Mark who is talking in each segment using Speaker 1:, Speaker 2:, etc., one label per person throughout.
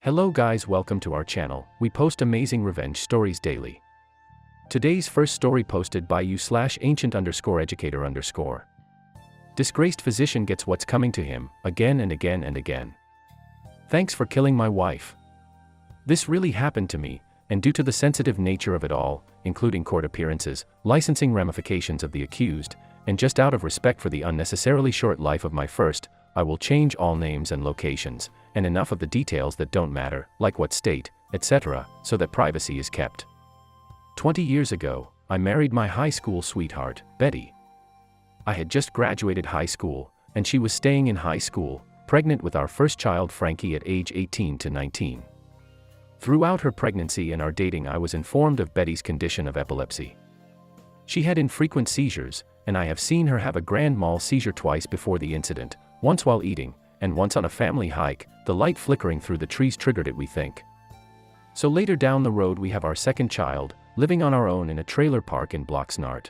Speaker 1: Hello guys, welcome to our channel. We post amazing revenge stories daily. Today's first story posted by you/ancient_educator_. Disgraced physician gets what's coming to him, again and again and again. Thanks for killing my wife. This really happened to me, and due to the sensitive nature of it all, including court appearances, licensing ramifications of the accused, and just out of respect for the unnecessarily short life of my first, I will change all names and locations, and enough of the details that don't matter, like what state, etc., so that privacy is kept. 20 years ago, I married my high school sweetheart, Betty. I had just graduated high school, and she was staying in high school, pregnant with our first child Frankie at age 18 to 19. Throughout her pregnancy and our dating, I was informed of Betty's condition of epilepsy. She had infrequent seizures, and I have seen her have a grand mal seizure twice before the incident, once while eating, and once on a family hike. The light flickering through the trees triggered it, we think. So later down the road we have our second child, living on our own in a trailer park in Bloxnart.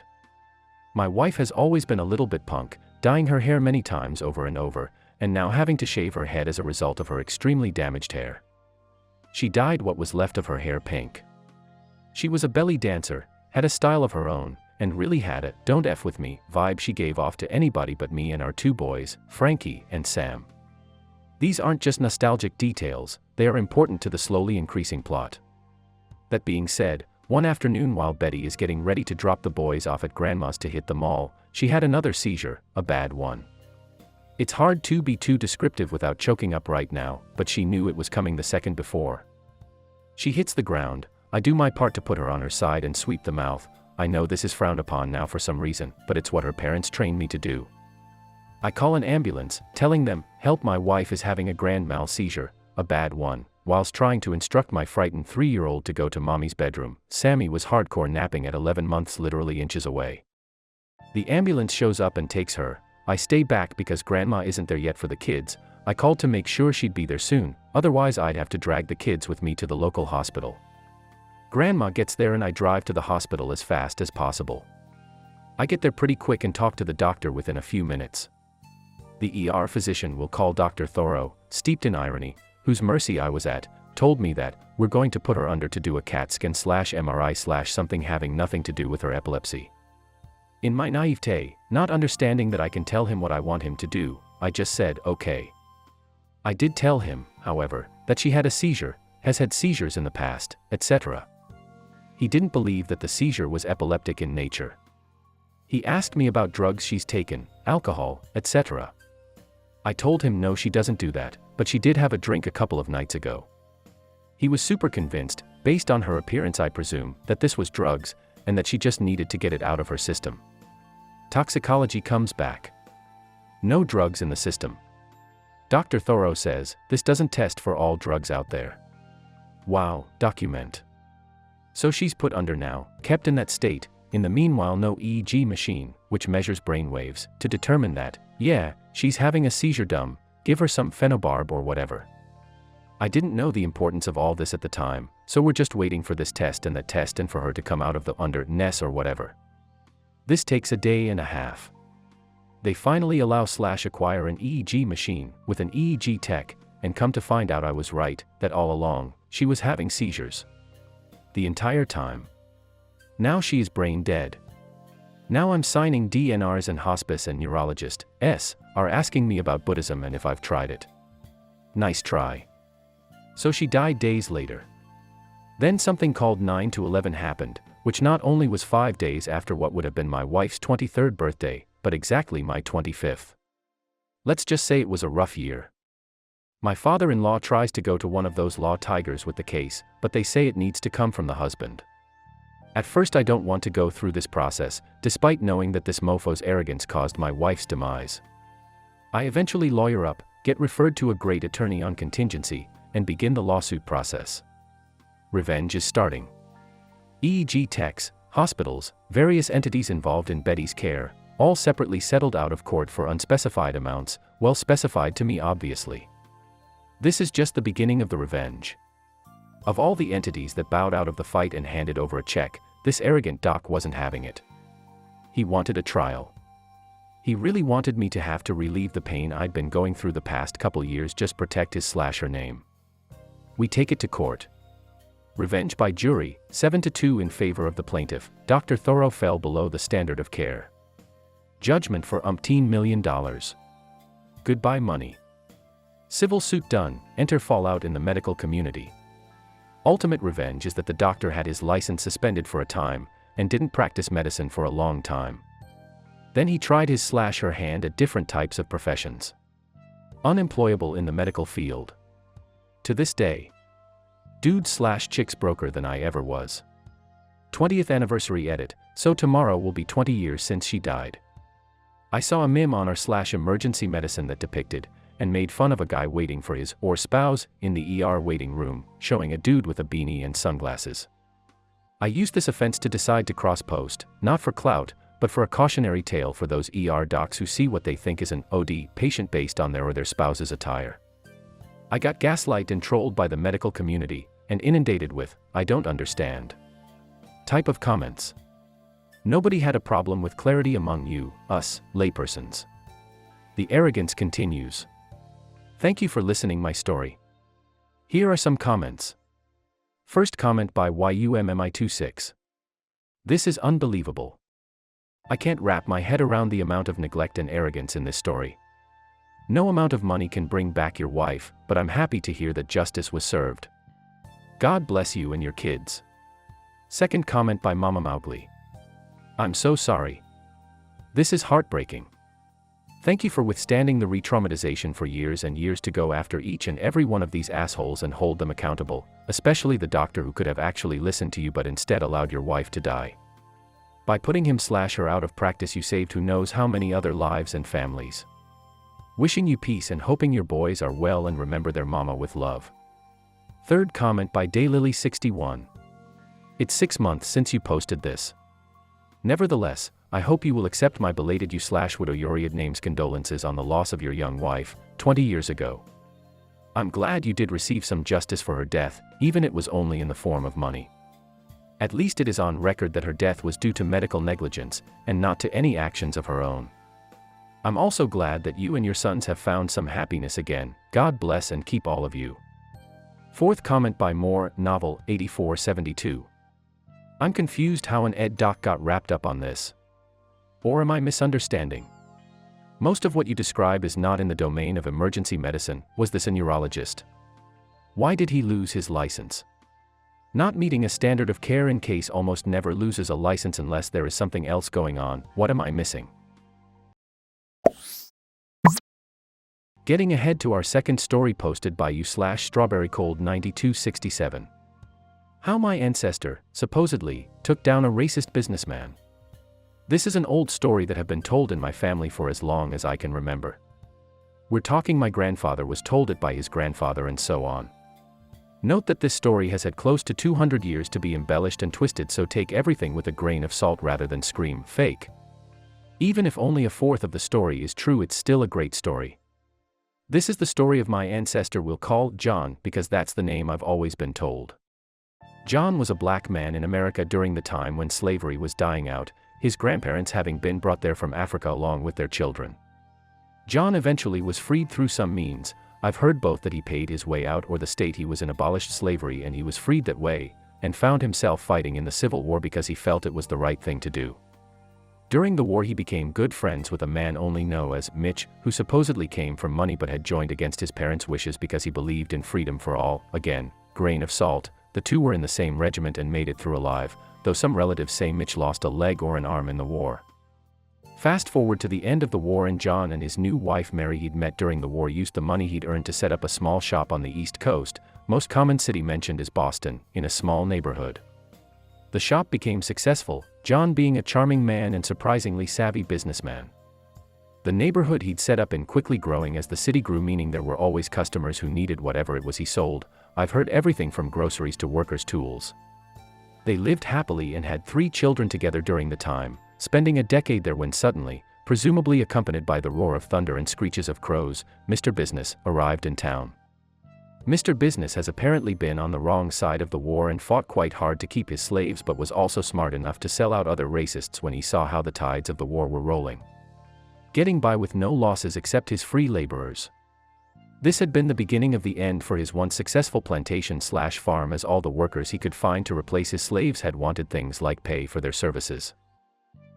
Speaker 1: My wife has always been a little bit punk, dyeing her hair many times over and over, and now having to shave her head as a result of her extremely damaged hair. She dyed what was left of her hair pink. She was a belly dancer, had a style of her own, and really had a "don't F with me" vibe she gave off to anybody but me and our two boys, Frankie and Sam. These aren't just nostalgic details, they are important to the slowly increasing plot. That being said, one afternoon while Betty is getting ready to drop the boys off at Grandma's to hit the mall, she had another seizure, a bad one. It's hard to be too descriptive without choking up right now, but she knew it was coming the second before. She hits the ground. I do my part to put her on her side and sweep the mouth. I know this is frowned upon now for some reason, but it's what her parents trained me to do. I call an ambulance, telling them, "Help, my wife is having a grand mal seizure, a bad one," whilst trying to instruct my frightened 3-year-old to go to mommy's bedroom. Sammy was hardcore napping at 11 months, literally inches away. The ambulance shows up and takes her. I stay back because Grandma isn't there yet for the kids. I called to make sure she'd be there soon, otherwise I'd have to drag the kids with me to the local hospital. Grandma gets there and I drive to the hospital as fast as possible. I get there pretty quick and talk to the doctor within a few minutes. The ER physician, we'll call Dr. Thorough, steeped in irony, whose mercy I was at, told me that, "We're going to put her under to do a CAT scan/MRI/something having nothing to do with her epilepsy." In my naivete, not understanding that I can tell him what I want him to do, I just said, "Okay." I did tell him, however, that she had a seizure, has had seizures in the past, etc. He didn't believe that the seizure was epileptic in nature. He asked me about drugs she's taken, alcohol, etc. I told him no, she doesn't do that, but she did have a drink a couple of nights ago. He was super convinced, based on her appearance I presume, that this was drugs, and that she just needed to get it out of her system. Toxicology comes back. No drugs in the system. Dr. Thorough says, "This doesn't test for all drugs out there." Wow, document. So she's put under now, kept in that state. In the meanwhile, no EEG machine, which measures brain waves, to determine that, yeah, she's having a seizure. Dumb, give her some phenobarb or whatever. I didn't know the importance of all this at the time, so we're just waiting for this test and that test and for her to come out of the under-ness or whatever. This takes a day and a half. They finally acquire an EEG machine with an EEG tech, and come to find out I was right, that all along, she was having seizures. The entire time. Now she is brain dead. Now I'm signing DNRs and hospice, and neurologists are asking me about Buddhism and if I've tried it. Nice try. So she died days later. Then something called 9/11 happened, which not only was 5 days after what would have been my wife's 23rd birthday, but exactly my 25th. Let's just say it was a rough year. My father-in-law tries to go to one of those law tigers with the case, but they say it needs to come from the husband. At first I don't want to go through this process, despite knowing that this mofo's arrogance caused my wife's demise. I eventually lawyer up, get referred to a great attorney on contingency, and begin the lawsuit process. Revenge is starting. EEG techs, hospitals, various entities involved in Betty's care, all separately settled out of court for unspecified amounts, well specified to me obviously. This is just the beginning of the revenge. Of all the entities that bowed out of the fight and handed over a check, this arrogant doc wasn't having it. He wanted a trial. He really wanted me to have to relieve the pain I'd been going through the past couple years, just protect his/her name. We take it to court. Revenge by jury, 7-2 in favor of the plaintiff. Dr. Thoreau fell below the standard of care. Judgment for umpteen $1 million. Goodbye money. Civil suit done, enter fallout in the medical community. Ultimate revenge is that the doctor had his license suspended for a time, and didn't practice medicine for a long time. Then he tried his /her hand at different types of professions. Unemployable in the medical field. To this day. Dude/chicks broker than I ever was. 20th anniversary edit, so tomorrow will be 20 years since she died. I saw a meme on r/emergency medicine that depicted, and made fun of a guy waiting for his or spouse in the ER waiting room, showing a dude with a beanie and sunglasses. I used this offense to decide to cross-post, not for clout, but for a cautionary tale for those ER docs who see what they think is an OD patient based on their or their spouse's attire. I got gaslighted and trolled by the medical community, and inundated with, "I don't understand" type of comments. Nobody had a problem with clarity among you, us, laypersons. The arrogance continues. Thank you for listening my story. Here are some comments. First comment by YUMMI26. This is unbelievable. I can't wrap my head around the amount of neglect and arrogance in this story. No amount of money can bring back your wife, but I'm happy to hear that justice was served. God bless you and your kids. Second comment by Mama Mowgli. I'm so sorry. This is heartbreaking. Thank you for withstanding the re-traumatization for years and years to go after each and every one of these assholes and hold them accountable, especially the doctor who could have actually listened to you but instead allowed your wife to die. By putting him/her out of practice you saved who knows how many other lives and families. Wishing you peace and hoping your boys are well and remember their mama with love. Third comment by Daylily61. It's 6 months since you posted this. Nevertheless, I hope you will accept my belated you/widow Yoriad name's condolences on the loss of your young wife, 20 years ago. I'm glad you did receive some justice for her death, even it was only in the form of money. At least it is on record that her death was due to medical negligence, and not to any actions of her own. I'm also glad that you and your sons have found some happiness again. God bless and keep all of you. Fourth comment by Moore, Novel, 8472. I'm confused how an ed doc got wrapped up on this. Or am I misunderstanding? Most of what you describe is not in the domain of emergency medicine. Was this a neurologist? Why did he lose his license? Not meeting a standard of care in case almost never loses a license unless there is something else going on. What am I missing? Getting ahead to our second story posted by you/strawberrycold9267. How my ancestor, supposedly, took down a racist businessman. This is an old story that have been told in my family for as long as I can remember. We're talking my grandfather was told it by his grandfather and so on. Note that this story has had close to 200 years to be embellished and twisted, so take everything with a grain of salt rather than scream fake. Even if only a fourth of the story is true, it's still a great story. This is the story of my ancestor we'll call John because that's the name I've always been told. John was a black man in America during the time when slavery was dying out, his grandparents having been brought there from Africa along with their children. John eventually was freed through some means. I've heard both that he paid his way out or the state he was in abolished slavery and he was freed that way, and found himself fighting in the Civil War because he felt it was the right thing to do. During the war he became good friends with a man only known as Mitch, who supposedly came from money but had joined against his parents' wishes because he believed in freedom for all. Again, grain of salt, the two were in the same regiment and made it through alive, though some relatives say Mitch lost a leg or an arm in the war. Fast forward to the end of the war and John and his new wife Mary he'd met during the war used the money he'd earned to set up a small shop on the East Coast. Most common city mentioned is Boston, in a small neighborhood. The shop became successful, John being a charming man and surprisingly savvy businessman. The neighborhood he'd set up in quickly growing as the city grew, meaning there were always customers who needed whatever it was he sold. I've heard everything from groceries to workers' tools. They lived happily and had 3 children together during the time, spending a decade there when suddenly, presumably accompanied by the roar of thunder and screeches of crows, Mr. Business arrived in town. Mr. Business has apparently been on the wrong side of the war and fought quite hard to keep his slaves, but was also smart enough to sell out other racists when he saw how the tides of the war were rolling. Getting by with no losses except his free laborers. This had been the beginning of the end for his once successful plantation/farm, as all the workers he could find to replace his slaves had wanted things like pay for their services.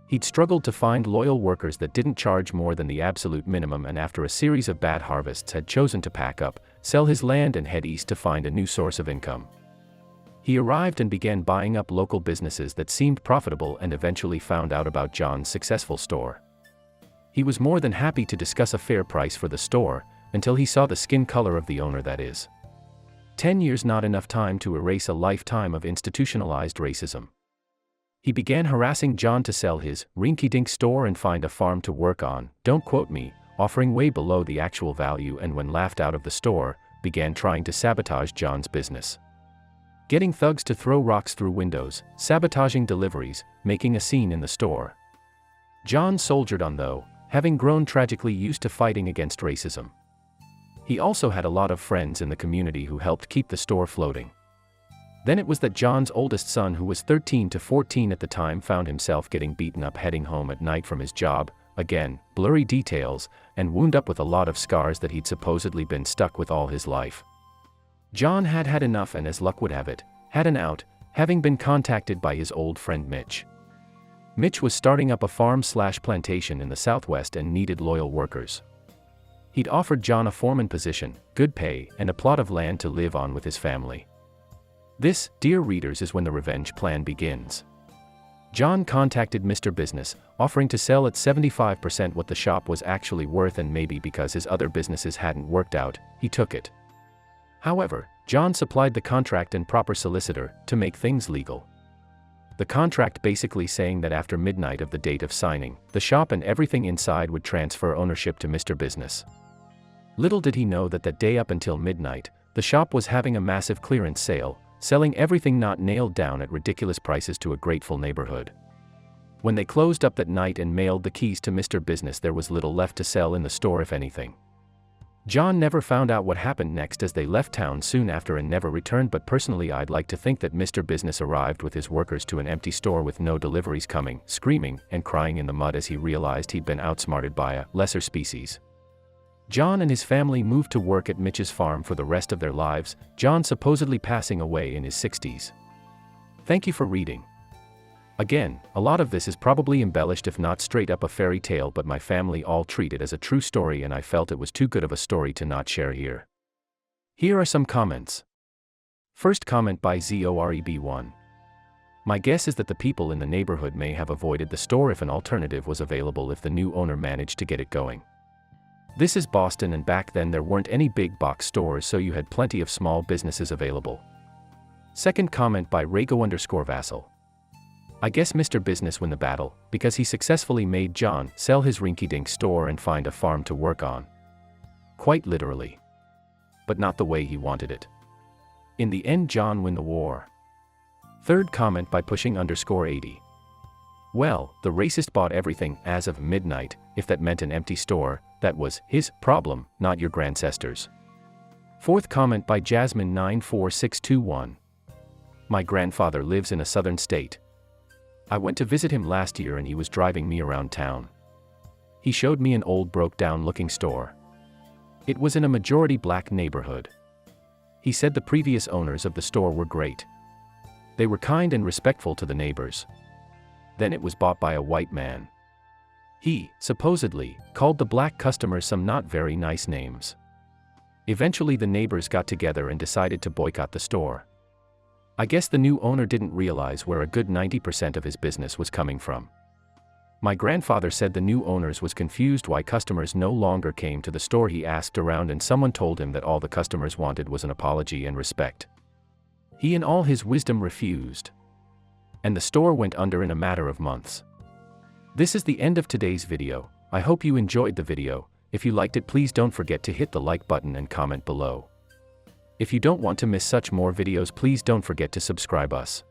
Speaker 1: He'd struggled to find loyal workers that didn't charge more than the absolute minimum, and after a series of bad harvests had chosen to pack up, sell his land and head east to find a new source of income. He arrived and began buying up local businesses that seemed profitable and eventually found out about John's successful store. He was more than happy to discuss a fair price for the store, until he saw the skin color of the owner, that is. 10 years not enough time to erase a lifetime of institutionalized racism. He began harassing John to sell his rinky-dink store and find a farm to work on, don't quote me, offering way below the actual value, and when laughed out of the store, began trying to sabotage John's business. Getting thugs to throw rocks through windows, sabotaging deliveries, making a scene in the store. John soldiered on though, having grown tragically used to fighting against racism. He also had a lot of friends in the community who helped keep the store floating. Then it was that John's oldest son, who was 13 to 14 at the time, found himself getting beaten up heading home at night from his job, again, blurry details, and wound up with a lot of scars that he'd supposedly been stuck with all his life. John had had enough and, as luck would have it, had an out, having been contacted by his old friend Mitch. Mitch was starting up a farm/plantation in the Southwest and needed loyal workers. He'd offered John a foreman position, good pay, and a plot of land to live on with his family. This, dear readers, is when the revenge plan begins. John contacted Mr. Business, offering to sell at 75% what the shop was actually worth, and maybe because his other businesses hadn't worked out, he took it. However, John supplied the contract and proper solicitor to make things legal. The contract basically saying that after midnight of the date of signing, the shop and everything inside would transfer ownership to Mr. Business. Little did he know that day up until midnight, the shop was having a massive clearance sale, selling everything not nailed down at ridiculous prices to a grateful neighborhood. When they closed up that night and mailed the keys to Mr. Business, there was little left to sell in the store, if anything. John never found out what happened next, as they left town soon after and never returned, but personally I'd like to think that Mr. Business arrived with his workers to an empty store with no deliveries coming, screaming and crying in the mud as he realized he'd been outsmarted by a lesser species. John and his family moved to work at Mitch's farm for the rest of their lives, John supposedly passing away in his 60s. Thank you for reading. Again, a lot of this is probably embellished, if not straight up a fairy tale, but my family all treat it as a true story and I felt it was too good of a story to not share here. Here are some comments. First comment by ZOREB1. My guess is that the people in the neighborhood may have avoided the store if an alternative was available, if the new owner managed to get it going. This is Boston, and back then there weren't any big box stores, so you had plenty of small businesses available. Second comment by Rago_Vassal. I guess Mr. Business won the battle, because he successfully made John sell his rinky-dink store and find a farm to work on. Quite literally. But not the way he wanted it. In the end, John won the war. Third comment by Pushing_80. Well, the racist bought everything as of midnight. If that meant an empty store, that was his problem, not your grandcestors. Fourth comment by Jasmine94621. My grandfather lives in a southern state. I went to visit him last year and he was driving me around town. He showed me an old broke-down looking store. It was in a majority black neighborhood. He said the previous owners of the store were great. They were kind and respectful to the neighbors. Then it was bought by a white man. He, supposedly, called the black customers some not very nice names. Eventually the neighbors got together and decided to boycott the store. I guess the new owner didn't realize where a good 90% of his business was coming from. My grandfather said the new owners was confused why customers no longer came to the store. He asked around and someone told him that all the customers wanted was an apology and respect. He in all his wisdom refused. And the store went under in a matter of months. This is the end of today's video. I hope you enjoyed the video. If you liked it, please don't forget to hit the like button and comment below. If you don't want to miss such more videos, please don't forget to subscribe us.